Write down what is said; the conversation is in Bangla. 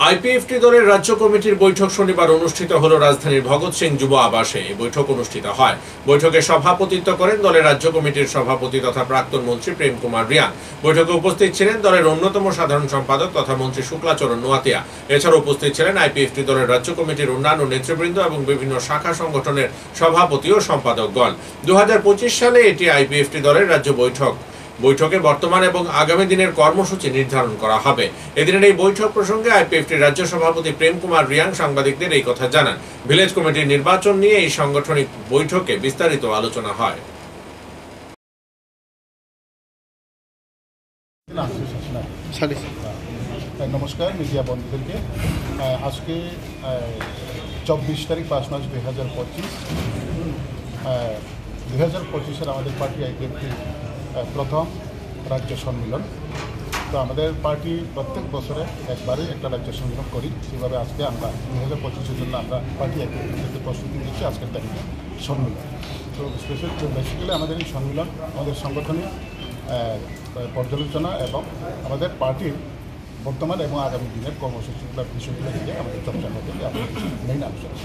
আইপিএফটি দলের রাজ্য কমিটির বৈঠক শনিবার অনুষ্ঠিত হলো রাজধানীর ভগৎ সিং যুব আবাসে। এই বৈঠক অনুষ্ঠিত হয়। বৈঠকে সভাপতিত্ব করেন দলের রাজ্য কমিটির সভাপতি তথা প্রাক্তন মন্ত্রী প্রেম কুমার রিয়াং। বৈঠকে উপস্থিত ছিলেন দলের অন্যতম সাধারণ সম্পাদক তথা মন্ত্রী শুক্লাচরণ নোয়াতিয়া। এছাড়া উপস্থিত ছিলেন আইপিএফটি দলের রাজ্য কমিটির অন্যান্য নেতৃবৃন্দ এবং বিভিন্ন শাখা সংগঠনের সভাপতি ও সম্পাদকগণ। 2025 সালে এটি আইপিএফটি দলের রাজ্য বৈঠকে বর্তমান এবং আগামী দিনের কর্মসূচি নির্ধারণ করা হবে। এদিনের এই বৈঠক প্রসঙ্গে আইপিএফটির রাজ্য সভাপতি প্রেম কুমার রিয়াং সাংবাদিকদের এই কথা জানান। ভিলেজ কমিটির নির্বাচন নিয়ে এই সাংগঠনিক বৈঠকে বিস্তারিত আলোচনা হয়। নমস্কার মিডিয়া বন্ধুদেরকে। আজকে 24 তারিখ 5 মার্চ 2025 আমাদের পার্টি আইপিএফটি প্রথম রাজ্য সম্মেলন। তো আমাদের পার্টি প্রত্যেক বছরে একবারই একটা রাজ্য সম্মেলন করি। সেভাবে আজকে আমরা 2025-এর জন্য আমরা পার্টি আইপিএফটিতে প্রস্তুতি নিচ্ছি আজকের তারিখে সম্মেলন। তো বেসিক্যালি আমাদের এই সম্মেলন আমাদের সাংগঠনিক পর্যালোচনা এবং আমাদের পার্টির বর্তমান এবং আগামী দিনের কর্মসূচিগুলোর বিষয়গুলো নিয়ে আমাদের চর্চা হবে, আমাদের মেইন আলোচনা।